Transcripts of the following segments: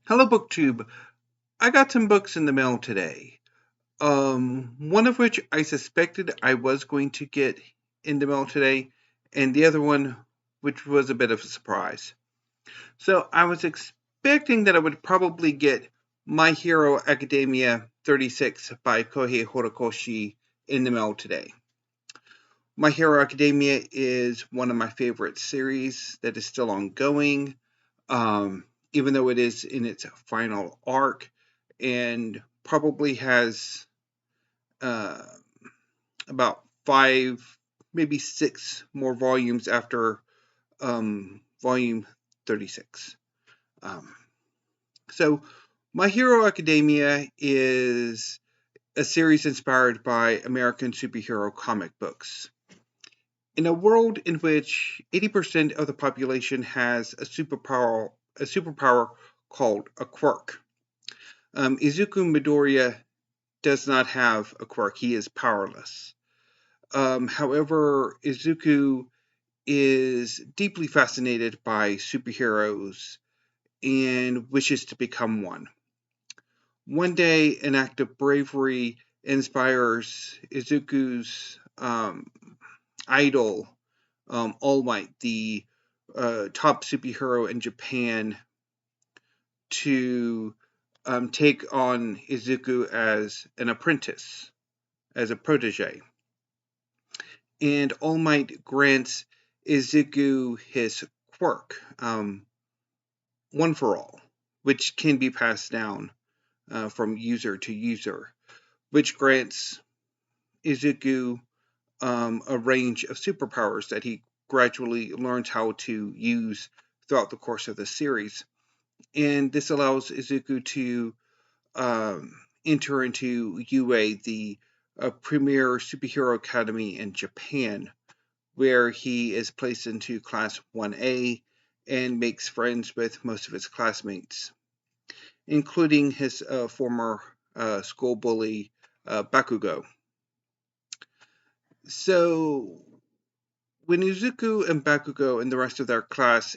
Hello, BookTube. I got some books in the mail today. One of which I suspected I was going to get in the mail today, and the other one, which was a bit of a surprise. So I was expecting that I would probably get My Hero Academia 36 by Kohei Horikoshi in the mail today. My Hero Academia is one of my favorite series that is still ongoing. Even though it is in its final arc and probably has uh, about five, maybe six more volumes after volume 36. Um, so, My Hero Academia is a series inspired by American superhero comic books. In a world in which 80% of the population has a superpower called a quirk, Izuku Midoriya does not have a quirk. He is powerless. However, Izuku is deeply fascinated by superheroes and wishes to become one. One day, an act of bravery inspires Izuku's idol, All Might, the top superhero in Japan, to take on Izuku as an apprentice, as a protege. And All Might grants Izuku his quirk, One for All, which can be passed down from user to user, which grants Izuku a range of superpowers that he gradually learns how to use throughout the course of the series. And this allows Izuku to enter into UA, the premier superhero academy in Japan, where he is placed into Class 1A and makes friends with most of his classmates, including his former school bully, Bakugo. So, when Izuku and Bakugo and the rest of their class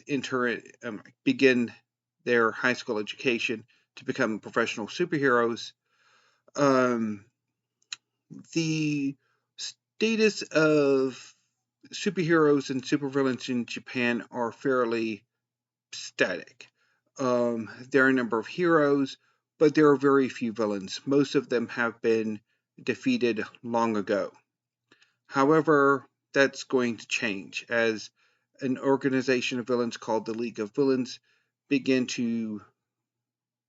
begin their high school education to become professional superheroes, um, the status of superheroes and supervillains in Japan are fairly static. There are a number of heroes, but there are very few villains. Most of them have been defeated long ago. However, that's going to change as an organization of villains called the League of Villains begin to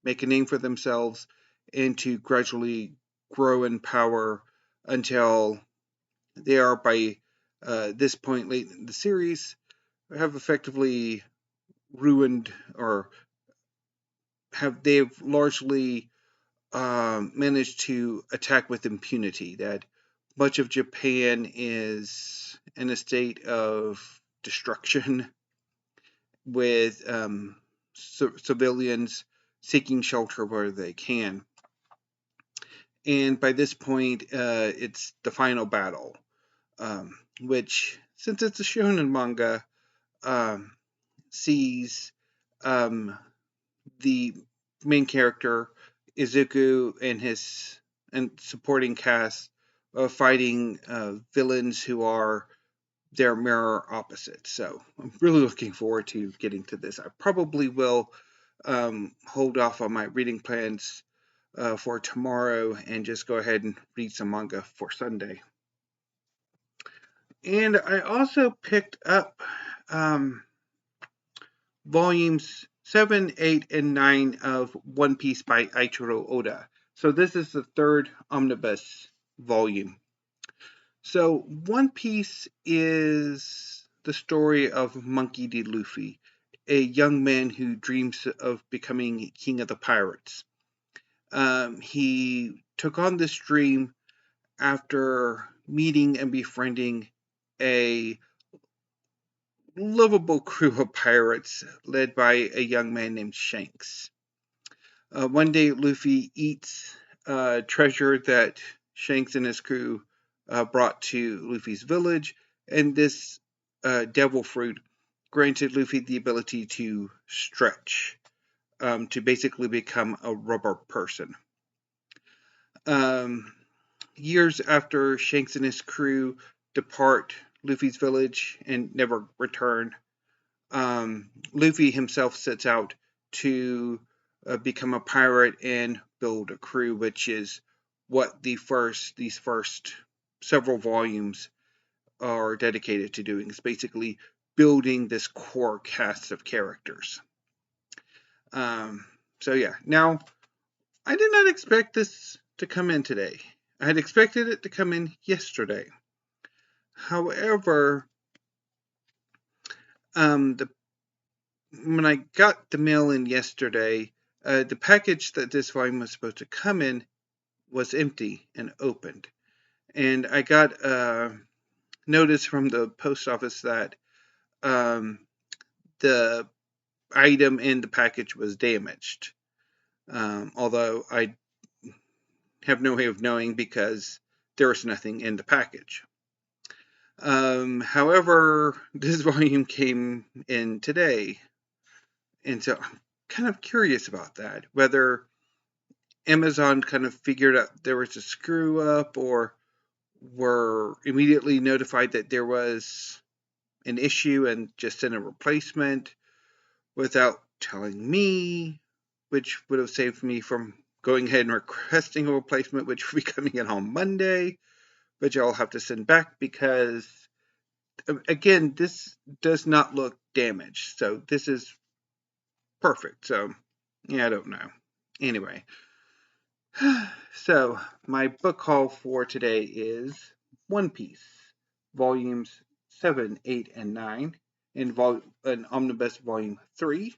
make a name for themselves and to gradually grow in power until they are, by this point late in the series, have effectively ruined, or they've largely managed to attack with impunity. That much of Japan is in a state of destruction, with civilians seeking shelter where they can. And by this point, it's the final battle, which, since it's a shonen manga, sees the main character Izuku and supporting cast fighting villains who are their mirror opposites. So I'm really looking forward to getting to this. I probably will hold off on my reading plans for tomorrow and just go ahead and read some manga for Sunday. And I also picked up volumes 7, 8, and 9 of One Piece by Eiichiro Oda. So this is the third omnibus volume. So One Piece is the story of Monkey D. Luffy, a young man who dreams of becoming king of the pirates. He took on this dream after meeting and befriending a lovable crew of pirates led by a young man named Shanks. One day, Luffy eats treasure that Shanks and his crew brought to Luffy's village, and this devil fruit granted Luffy the ability to stretch. to basically become a rubber person. Years after Shanks and his crew depart Luffy's village and never return, Luffy himself sets out to become a pirate and build a crew, which is what these first several volumes are dedicated to doing. It's basically building this core cast of characters. So yeah, now I did not expect this to come in today. I had expected it to come in yesterday. However, when I got the mail in yesterday, the package that this volume was supposed to come in was empty and opened. And I got a notice from the post office that the item in the package was damaged. Although I have no way of knowing because there was nothing in the package. However, this volume came in today, and so I'm kind of curious about that, whether Amazon kind of figured out there was a screw up or were immediately notified that there was an issue and just sent a replacement without telling me, which would have saved me from going ahead and requesting a replacement, which will be coming in on Monday, which I'll have to send back because, again, this does not look damaged. So this is perfect. So, yeah, I don't know. Anyway, so my book haul for today is One Piece, volumes 7, 8, and 9, in Omnibus Volume 3,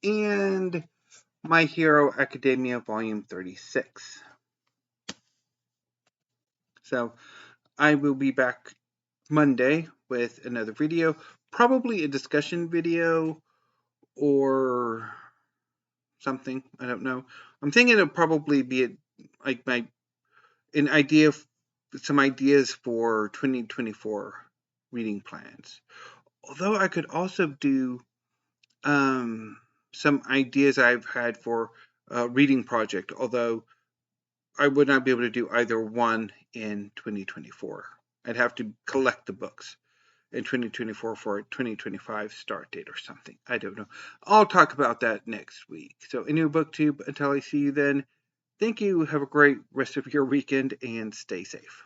and My Hero Academia Volume 36. So I will be back Monday with another video, probably a discussion video or something. I don't know. I'm thinking it'll probably be some ideas for 2024 reading plans. Although I could also do some ideas I've had for a reading project, although I would not be able to do either one in 2024. I'd have to collect the books in 2024 for a 2025 start date or something. I don't know. I'll talk about that next week. So, a new booktube. Until I see you then, thank you. Have a great rest of your weekend and stay safe.